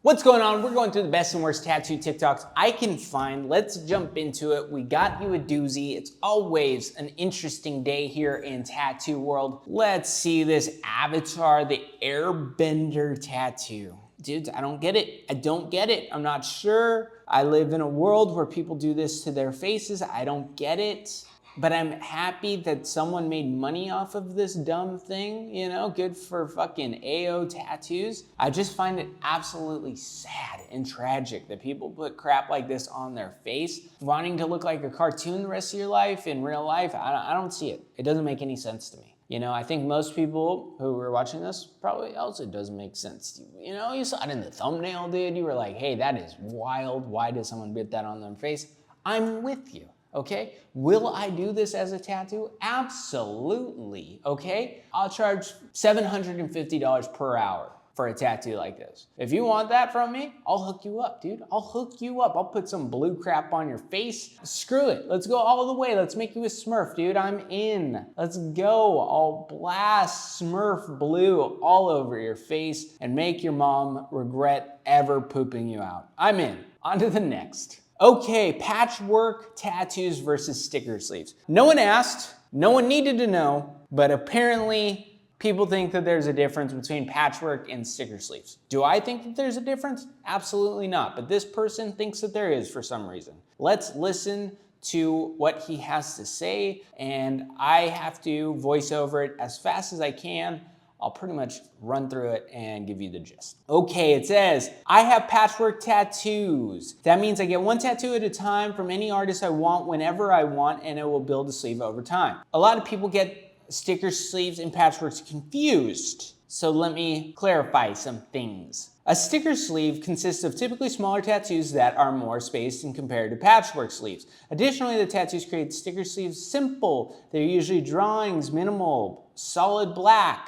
What's going on? We're going through the best and worst tattoo TikToks I can find. Let's jump into it. We got you a doozy. It's always an interesting day here in tattoo world. Let's see this avatar, the airbender tattoo. Dudes, I don't get it. I don't get it. I'm not sure. I live in a world where people do this to their faces. I don't get it. But I'm happy that someone made money off of this dumb thing, you know, good for fucking AO tattoos. I just find it absolutely sad and tragic that people put crap like this on their face, wanting to look like a cartoon the rest of your life. In real life, I don't see it. It doesn't make any sense to me. You know, I think most people who were watching this probably also doesn't make sense to you. You know, you saw it in the thumbnail, dude. You were like, hey, that is wild. Why did someone put that on their face? I'm with you. Okay, will I do this as a tattoo? Absolutely, okay? I'll charge $750 per hour for a tattoo like this. If you want that from me, I'll hook you up, dude. I'll hook you up. I'll put some blue crap on your face. Screw it, let's go all the way. Let's make you a Smurf, dude. I'm in. Let's go. I'll blast Smurf blue all over your face and make your mom regret ever pooping you out. I'm in. On to the next. Okay, patchwork tattoos versus sticker sleeves. No one asked, no one needed to know, but apparently people think that there's a difference between patchwork and sticker sleeves. Do I think that there's a difference? Absolutely not, but this person thinks that there is for some reason. Let's listen to what he has to say, and I have to voice over it as fast as I can. I'll pretty much run through it and give you the gist. Okay, it says, I have patchwork tattoos. That means I get one tattoo at a time from any artist I want whenever I want, and it will build a sleeve over time. A lot of people get sticker sleeves and patchworks confused. So let me clarify some things. A sticker sleeve consists of typically smaller tattoos that are more spaced and compared to patchwork sleeves. Additionally, the tattoos create sticker sleeves simple. They're usually drawings, minimal, solid black,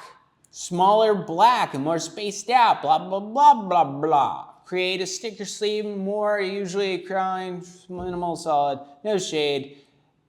smaller black and more spaced out, blah, blah, blah, blah, blah. Create a sticker sleeve, more usually crying, minimal, solid, no shade.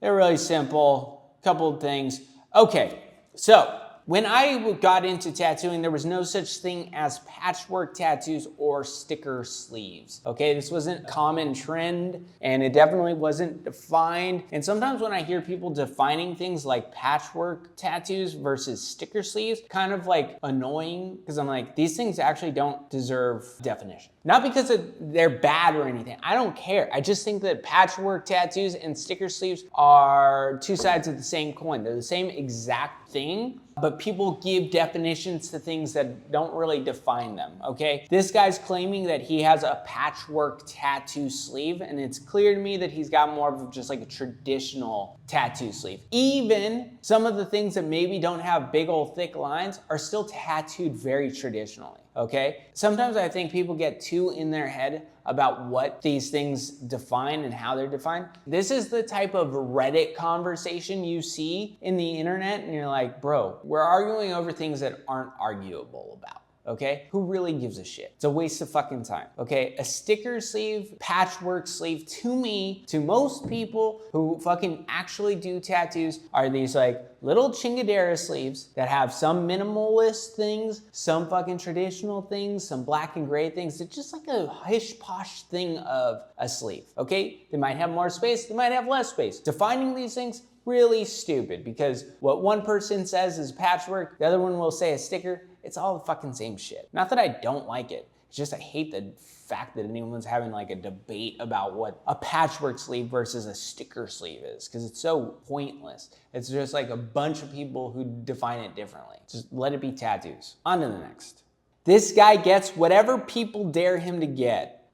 They're really simple, couple of things. Okay, so when I got into tattooing, there was no such thing as patchwork tattoos or sticker sleeves. Okay, this wasn't a common trend and it definitely wasn't defined. And sometimes when I hear people defining things like patchwork tattoos versus sticker sleeves, kind of like annoying, because I'm like, these things actually don't deserve definition. Not because they're bad or anything, I don't care. I just think that patchwork tattoos and sticker sleeves are two sides of the same coin. They're the same exact thing, but people give definitions to things that don't really define them, okay? This guy's claiming that he has a patchwork tattoo sleeve, and it's clear to me that he's got more of just like a traditional tattoo sleeve. Even some of the things that maybe don't have big old thick lines are still tattooed very traditionally, okay? Sometimes I think people get too in their head about what these things define and how they're defined. This is the type of Reddit conversation you see in the internet, and you're like, bro, we're arguing over things that aren't arguable about. Okay, who really gives a shit? It's a waste of fucking time, okay? A sticker sleeve, patchwork sleeve, to me, to most people who fucking actually do tattoos, are these like little chingadera sleeves that have some minimalist things, some fucking traditional things, some black and gray things. It's just like a hish-posh thing of a sleeve, okay? They might have more space, they might have less space. Defining these things, really stupid, because what one person says is patchwork, the other one will say a sticker. It's all the fucking same shit. Not that I don't like it, it's just I hate the fact that anyone's having like a debate about what a patchwork sleeve versus a sticker sleeve is, because it's so pointless. It's just like a bunch of people who define it differently. Just let it be tattoos. On to the next. This guy gets whatever people dare him to get.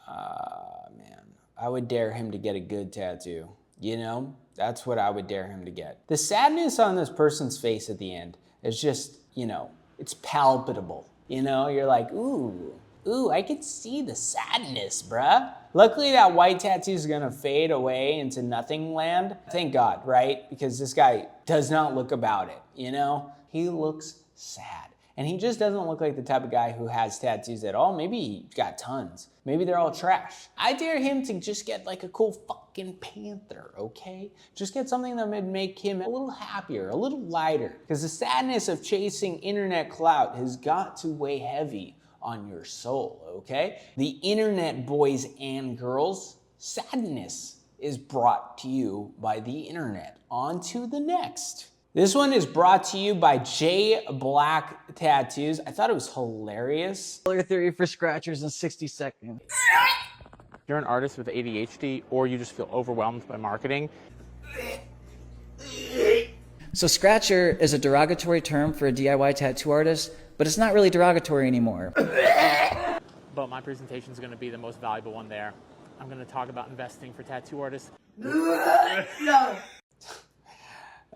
Man, I would dare him to get a good tattoo. You know, that's what I would dare him to get. The sadness on this person's face at the end is just, you know, it's palpable. You know, you're like, ooh, I can see the sadness, bruh. Luckily that white tattoo is gonna fade away into nothing land. Thank God, right? Because this guy does not look about it, you know? He looks sad. And he just doesn't look like the type of guy who has tattoos at all. Maybe he's got tons. Maybe they're all trash. I dare him to just get like a cool fucking panther, okay? Just get something that would make him a little happier, a little lighter. Because the sadness of chasing internet clout has got to weigh heavy on your soul, okay? The internet boys and girls, sadness is brought to you by the internet. On to the next. This one is brought to you by J Black Tattoos. I thought it was hilarious. Your theory for scratchers in 60 seconds. You're an artist with ADHD, or you just feel overwhelmed by marketing. So scratcher is a derogatory term for a DIY tattoo artist, but it's not really derogatory anymore. But my presentation is going to be the most valuable one there. I'm going to talk about investing for tattoo artists.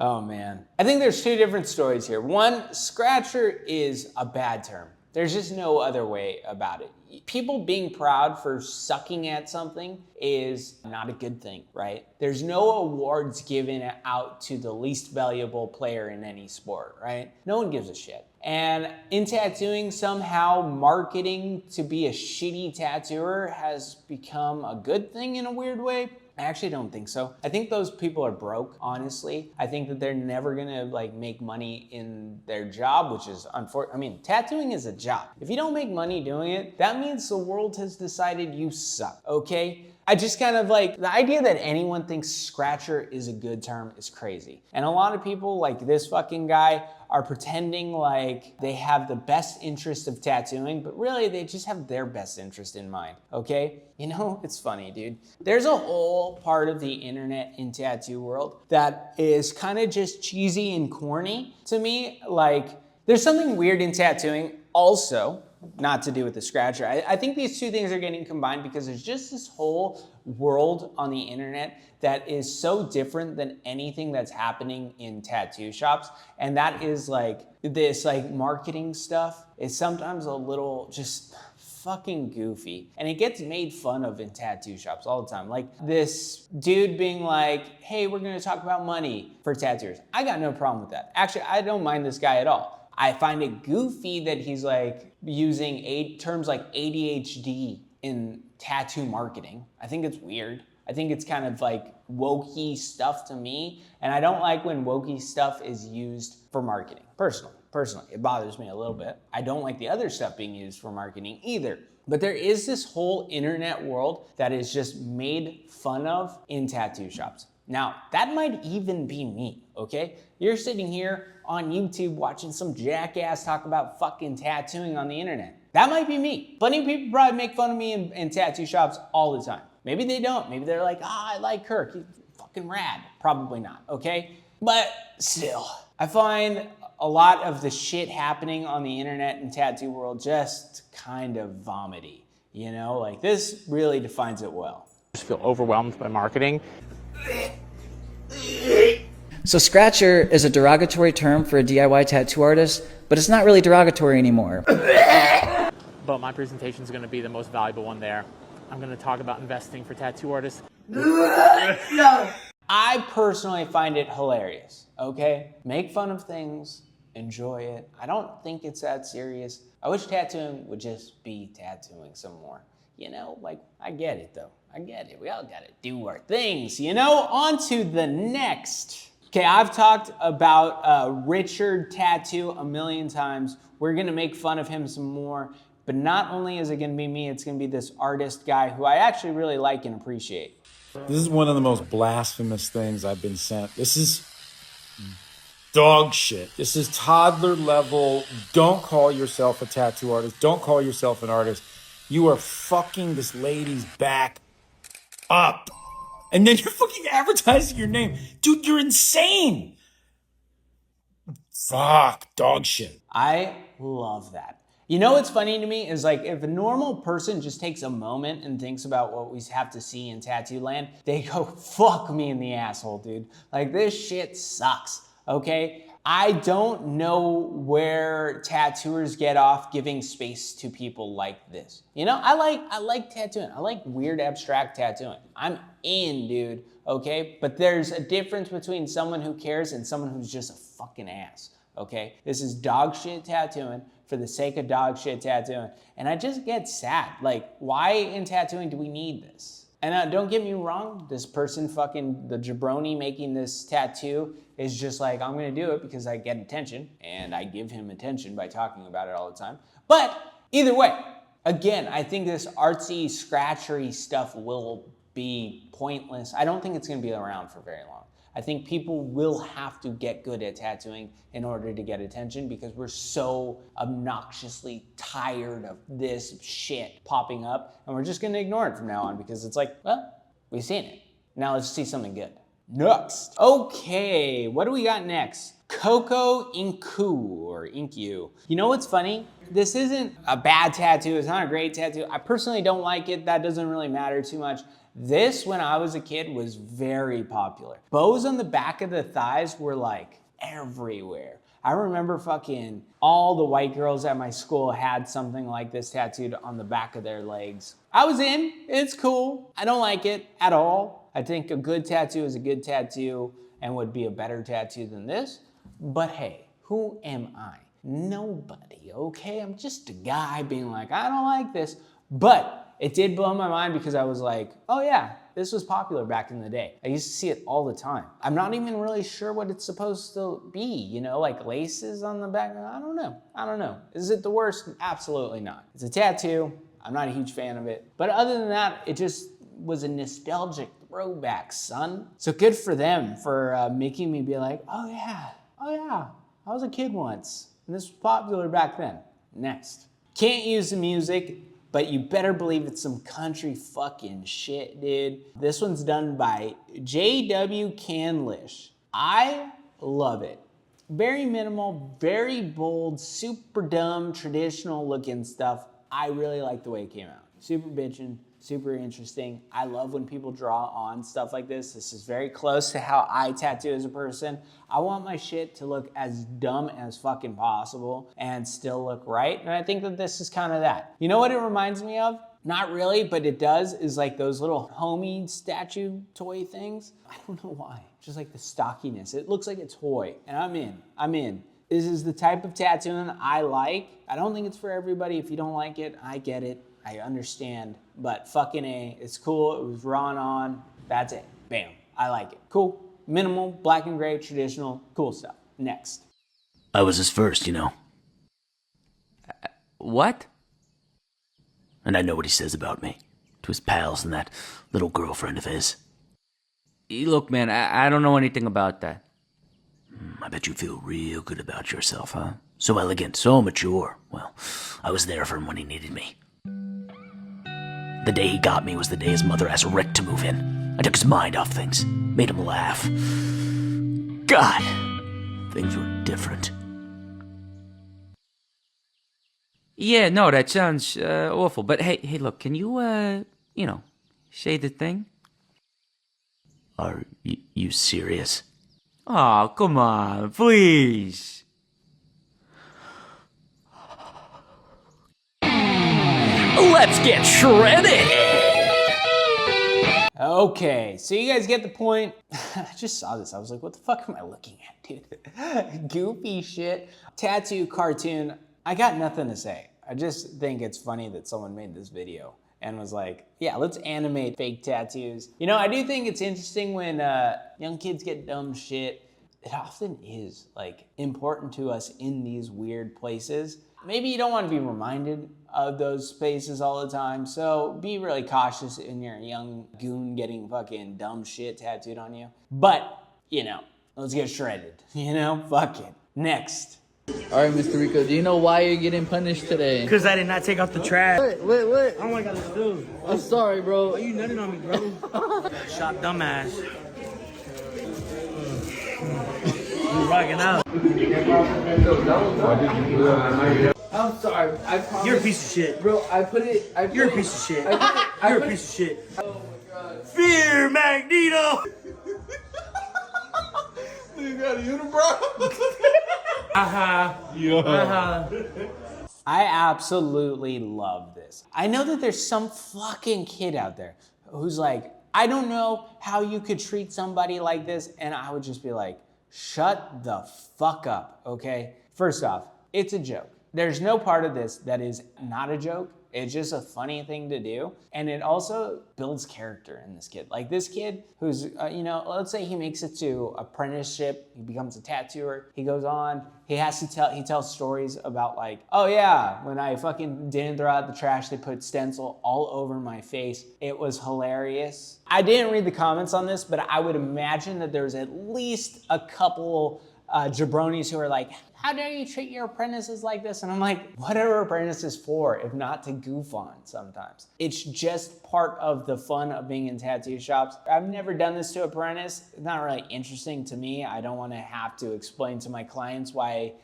Oh man. I think there's two different stories here. One, scratcher is a bad term. There's just no other way about it. People being proud for sucking at something is not a good thing, right? There's no awards given out to the least valuable player in any sport, right? No one gives a shit. And in tattooing, somehow marketing to be a shitty tattooer has become a good thing in a weird way. I actually don't think so. I think those people are broke, honestly. I think that they're never gonna like make money in their job, which is unfortunate. I mean, tattooing is a job. If you don't make money doing it, that means the world has decided you suck, okay? I just kind of like, the idea that anyone thinks scratcher is a good term is crazy. And a lot of people like this fucking guy are pretending like they have the best interest of tattooing, but really they just have their best interest in mind, okay? You know, it's funny, dude. There's a whole part of the internet in tattoo world that is kind of just cheesy and corny to me. Like, there's something weird in tattooing also, not to do with the scratcher. I think these two things are getting combined because there's just this whole world on the internet that is so different than anything that's happening in tattoo shops. And that is like, this like marketing stuff is sometimes a little just fucking goofy. And it gets made fun of in tattoo shops all the time. Like this dude being like, hey, we're gonna talk about money for tattooers. I got no problem with that. Actually, I don't mind this guy at all. I find it goofy that he's like using terms like ADHD in tattoo marketing. I think it's weird. I think it's kind of like wokey stuff to me. And I don't like when wokey stuff is used for marketing. Personally, it bothers me a little bit. I don't like the other stuff being used for marketing either. But there is this whole internet world that is just made fun of in tattoo shops. Now, that might even be me, okay? You're sitting here on YouTube watching some jackass talk about fucking tattooing on the internet. That might be me. Plenty of people probably make fun of me in tattoo shops all the time. Maybe they don't. Maybe they're like, I like Kirk, he's fucking rad. Probably not, okay? But still, I find a lot of the shit happening on the internet and tattoo world just kind of vomity. You know, like this really defines it well. Just feel overwhelmed by marketing. So scratcher is a derogatory term for a DIY tattoo artist, but it's not really derogatory anymore. But my presentation is going to be the most valuable one there. I'm going to talk about investing for tattoo artists. I personally find it hilarious, okay? Make fun of things, enjoy it. I don't think it's that serious. I wish tattooing would just be tattooing some more. You know, like, I get it though. I get it. We all gotta do our things, you know? On to the next. Okay, I've talked about Richard Tattoo a million times. We're gonna make fun of him some more, but not only is it gonna be me, it's gonna be this artist guy who I actually really like and appreciate. This is one of the most blasphemous things I've been sent. This is dog shit. This is toddler level. Don't call yourself a tattoo artist. Don't call yourself an artist. You are fucking this lady's back up. And then you're fucking advertising your name. Dude, you're insane. Fuck, dog shit. I love that. You know what's funny to me is like if a normal person just takes a moment and thinks about what we have to see in tattoo land, they go, fuck me in the asshole, dude. Like this shit sucks, okay? I don't know where tattooers get off giving space to people like this. You know, I like tattooing. I like weird abstract tattooing. I'm in, dude, okay? But there's a difference between someone who cares and someone who's just a fucking ass, okay? This is dog shit tattooing for the sake of dog shit tattooing. And I just get sad. Like, why in tattooing do we need this? And don't get me wrong, this person fucking, the jabroni making this tattoo is just like, I'm gonna do it because I get attention and I give him attention by talking about it all the time. But Either way, again, I think this artsy, scratchery stuff will be pointless. I don't think it's gonna be around for very long. I think people will have to get good at tattooing in order to get attention because we're so obnoxiously tired of this shit popping up, and we're just gonna ignore it from now on because it's like, well, we've seen it. Now let's see something good. Next. Okay, what do we got next? Coco Inku or Inku. You know what's funny? This isn't a bad tattoo, it's not a great tattoo. I personally don't like it, that doesn't really matter too much. This, when I was a kid, was very popular. Bows on the back of the thighs were like everywhere. I remember fucking all the white girls at my school had something like this tattooed on the back of their legs. I was in, it's cool. I don't like it at all. I think a good tattoo is a good tattoo and would be a better tattoo than this. But hey, who am I? Nobody, okay? I'm just a guy being like, I don't like this. But it did blow my mind because I was like, oh yeah, this was popular back in the day. I used to see it all the time. I'm not even really sure what it's supposed to be, you know, like laces on the back. I don't know. Is it the worst? Absolutely not. It's a tattoo. I'm not a huge fan of it. But other than that, it just was a nostalgic throwback, son. So good for them for making me be like, oh yeah, I was a kid once and this was popular back then. Next. Can't use the music, but you better believe it's some country fucking shit, dude. This one's done by J.W. Canlish. I love it. Very minimal, very bold, super dumb, traditional looking stuff. I really like the way it came out. Super bitchin', super interesting. I love when people draw on stuff like this. This is very close to how I tattoo as a person. I want my shit to look as dumb as fucking possible and still look right. And I think that this is kind of that. You know what it reminds me of? Not really, but it does, is like those little homie statue toy things. I don't know why, just like the stockiness. It looks like a toy and I'm in. This is the type of tattooing I like. I don't think it's for everybody. If you don't like it, I get it. I understand, but fucking A, it's cool. It was drawn on. That's it. Bam. I like it. Cool. Minimal, black and gray, traditional, cool stuff. Next. I was his first, you know. What? And I know what he says about me. To his pals and that little girlfriend of his. Look, man, I don't know anything about that. I bet you feel real good about yourself, huh? So elegant, so mature. Well, I was there for him when he needed me. The day he got me was the day his mother asked Rick to move in. I took his mind off things, made him laugh. God, things were different. Yeah, no, that sounds awful. But hey, look, can you, say the thing? Are you serious? Oh, come on, please. Let's get shredded! Okay, so you guys get the point. I just saw this. I was like, what the fuck am I looking at, dude? Goofy shit. Tattoo cartoon. I got nothing to say. I just think it's funny that someone made this video and was like, yeah, let's animate fake tattoos. You know, I do think it's interesting when young kids get dumb shit. It often is like important to us in these weird places. Maybe you don't want to be reminded of those spaces all the time, so be really cautious in your young goon getting fucking dumb shit tattooed on you. But, you know, let's get shredded, you know? Fuck it. Next. All right, Mr. Rico, do you know why you're getting punished today? Because I did not take out the trash. Wait. I don't want to got to do. I'm sorry, bro. Why you nutting on me, bro? Shot dumbass. You rocking out. I'm sorry. I promise. You're a piece of shit. Bro, You're a piece of shit. You're a piece of shit. Oh my god. Fear Magneto! You got a unibrow? I absolutely love this. I know that there's some fucking kid out there who's like, I don't know how you could treat somebody like this, and I would just be like, shut the fuck up, okay? First off, it's a joke. There's no part of this that is not a joke. It's just a funny thing to do. And it also builds character in this kid. Like this kid who's, you know, let's say he makes it to apprenticeship, he becomes a tattooer, he goes on, he tells stories about like, oh yeah, when I fucking didn't throw out the trash, they put stencil all over my face. It was hilarious. I didn't read the comments on this, but I would imagine that there's at least a couple jabronis who are like, how dare you treat your apprentices like this? And I'm like, what are apprentices for if not to goof on sometimes? It's just part of the fun of being in tattoo shops. I've never done this to apprentice. It's not really interesting to me. I don't want to have to explain to my clients why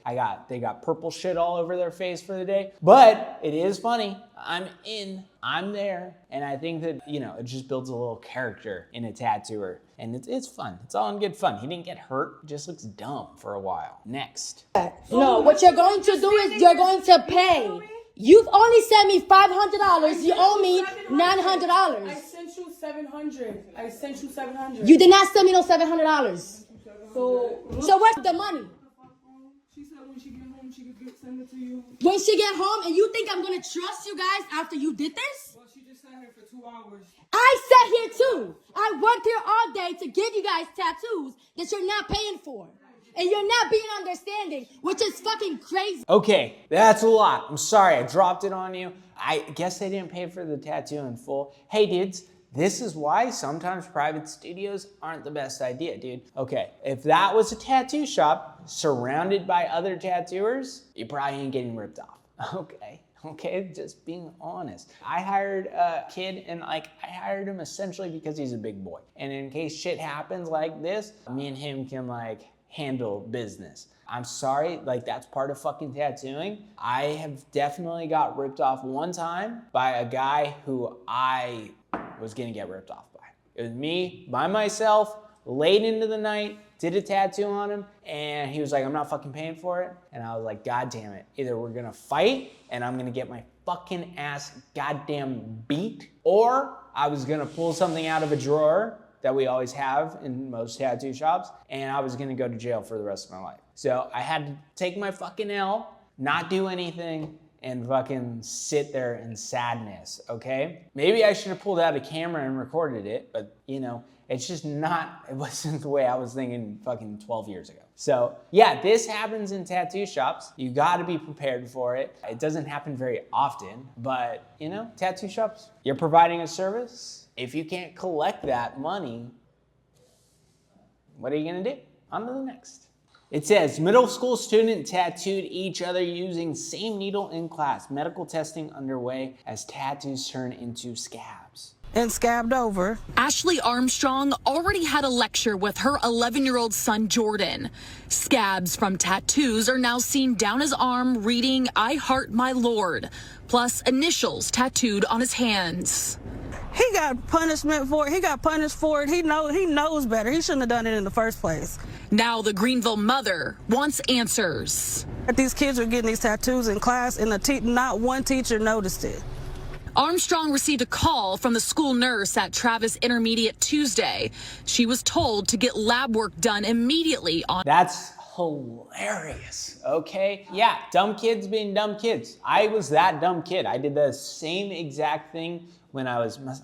they got purple shit all over their face for the day. But it is funny. I'm there. And I think that, you know, it just builds a little character in a tattooer. And it's fun. It's all in good fun. He didn't get hurt. He just looks dumb for a while. Next. No, what you're going to do is you're going to pay. You've only sent me $500. You owe me $900. I sent you $700. You did not send me no $700. So where's the money? she said when she get home, she could send it to you. When she get home, and you think I'm gonna trust you guys after you did this? Well, she just sat here for 2 hours. I sat here too. I worked here all day to give you guys tattoos that you're not paying for. And you're not being understanding, which is fucking crazy. Okay, that's a lot. I'm sorry, I dropped it on you. I guess they didn't pay for the tattoo in full. Hey dudes, this is why sometimes private studios aren't the best idea, dude. Okay, if that was a tattoo shop surrounded by other tattooers, you probably ain't getting ripped off. Okay, just being honest. I hired a kid and I hired him essentially because he's a big boy. And in case shit happens like this, me and him can handle business. I'm sorry, that's part of fucking tattooing. I have definitely got ripped off one time by a guy who I was gonna get ripped off by. It was me, by myself, late into the night, did a tattoo on him, and he was like, I'm not fucking paying for it. And I was like, God damn it. Either we're gonna fight and I'm gonna get my fucking ass goddamn beat, or I was gonna pull something out of a drawer that we always have in most tattoo shops, and I was gonna go to jail for the rest of my life. So I had to take my fucking L, not do anything, and fucking sit there in sadness, okay? Maybe I should have pulled out a camera and recorded it, but you know, it's just not, it wasn't the way I was thinking fucking 12 years ago. So yeah, this happens in tattoo shops. You gotta be prepared for it. It doesn't happen very often, but you know, tattoo shops, you're providing a service. If you can't collect that money, what are you gonna do? On to the next. It says, middle school student tattooed each other using same needle in class. Medical testing underway as tattoos turn into scabs. And scabbed over. Ashley Armstrong already had a lecture with her 11-year-old son, Jordan. Scabs from tattoos are now seen down his arm reading, I heart my Lord, plus initials tattooed on his hands. He got punishment for it. He got punished for it. He knows better. He shouldn't have done it in the first place. Now the Greenville mother wants answers. These kids are getting these tattoos in class, and not one teacher noticed it. Armstrong received a call from the school nurse at Travis Intermediate Tuesday. She was told to get lab work done immediately on. That's hilarious, okay? Yeah, dumb kids being dumb kids. I was that dumb kid. I did the same exact thing when I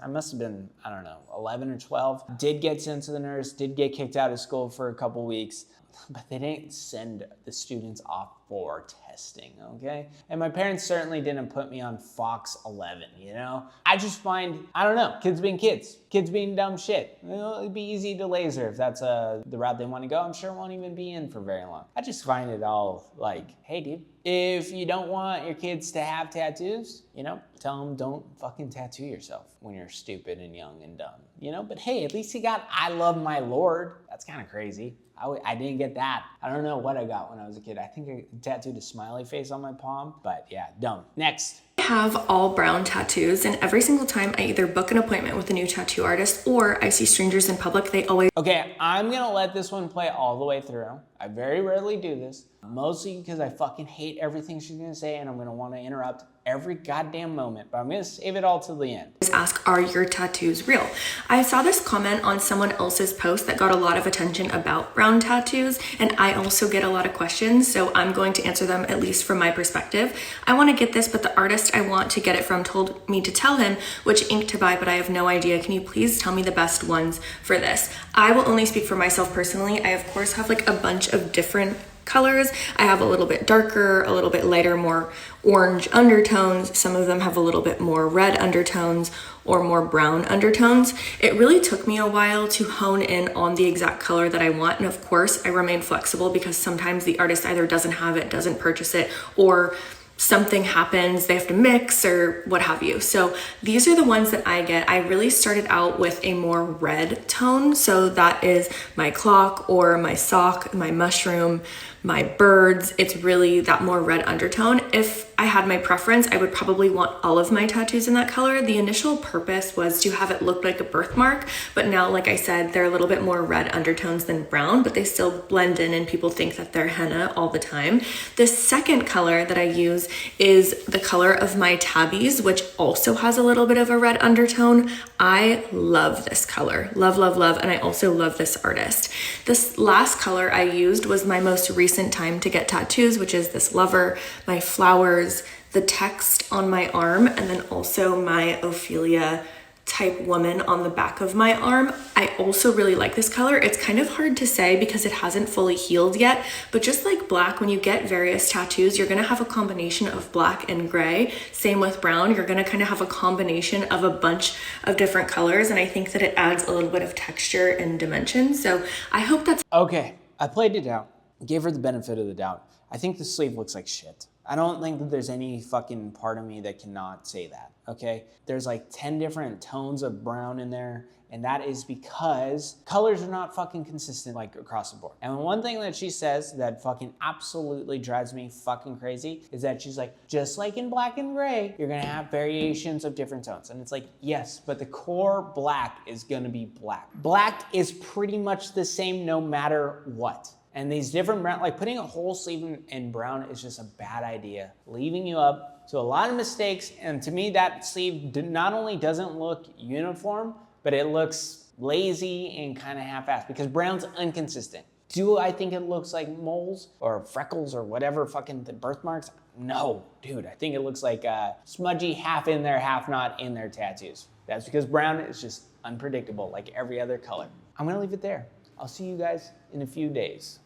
must have been, I don't know, 11 or 12. Did get sent to the nurse, did get kicked out of school for a couple weeks, but they didn't send the students off for testing, okay? And my parents certainly didn't put me on Fox 11, you know? I just find, I don't know, kids being kids being dumb shit. It'd be easy to laser if that's the route they want to go. I'm sure it won't even be in for very long. I just find it all like, hey dude, if you don't want your kids to have tattoos, you know, tell them don't fucking tattoo yourself when you're stupid and young and dumb, you know? But hey, at least he got I love my Lord. That's kind of crazy. I didn't get that. I don't know what I got when I was a kid. I think I tattooed a smiley face on my palm, but yeah, dumb. Next. I have all brown tattoos, and every single time I either book an appointment with a new tattoo artist or I see strangers in public, they always... Okay, I'm gonna let this one play all the way through. I very rarely do this, mostly because I fucking hate everything she's gonna say and I'm gonna wanna interrupt every goddamn moment, but I'm gonna save it all till the end. Ask, are your tattoos real? I saw this comment on someone else's post that got a lot of attention about brown tattoos, and I also get a lot of questions, so I'm going to answer them, at least from my perspective. I want to get this, but the artist I want to get it from told me to tell him which ink to buy, but I have no idea. Can you please tell me the best ones for this? I will only speak for myself personally. I of course have like a bunch of different colors. I have a little bit darker, a little bit lighter, more orange undertones. Some of them have a little bit more red undertones or more brown undertones. It really took me a while to hone in on the exact color that I want. And of course I remain flexible because sometimes the artist either doesn't have it, doesn't purchase it, or something happens, they have to mix or what have you. So these are the ones that I get. I really started out with a more red tone. So that is my clock or my sock, my mushroom, my birds. It's really that more red undertone. If I had my preference, I would probably want all of my tattoos in that color. The initial purpose was to have it look like a birthmark, but now, like I said, they're a little bit more red undertones than brown, but they still blend in and people think that they're henna all the time. The second color that I use is the color of my tabbies, which also has a little bit of a red undertone. I love this color. Love, love, love. And I also love this artist. This last color I used was my most recent time to get tattoos, which is this lover, my flowers, the text on my arm, and then also my Ophelia type woman on the back of my arm. I also really like this color. It's kind of hard to say because it hasn't fully healed yet, but just like black, when you get various tattoos, you're gonna have a combination of black and gray. Same with brown, you're gonna kind of have a combination of a bunch of different colors, and I think that it adds a little bit of texture and dimension. So I hope that's okay. I played it out, gave her the benefit of the doubt. I think the sleeve looks like shit. I don't think that there's any fucking part of me that cannot say that, okay? There's like 10 different tones of brown in there, and that is because colors are not fucking consistent like across the board. And one thing that she says that fucking absolutely drives me fucking crazy is that she's like, just like in black and gray, you're gonna have variations of different tones. And it's like, yes, but the core black is gonna be black. Black is pretty much the same no matter what. And these different brown, like putting a whole sleeve in brown is just a bad idea, leaving you up to a lot of mistakes. And to me, that sleeve not only doesn't look uniform, but it looks lazy and kind of half-assed because brown's inconsistent. Do I think it looks like moles or freckles or whatever fucking the birthmarks? No, dude, I think it looks like smudgy half in there, half not in there tattoos. That's because brown is just unpredictable like every other color. I'm gonna leave it there. I'll see you guys in a few days.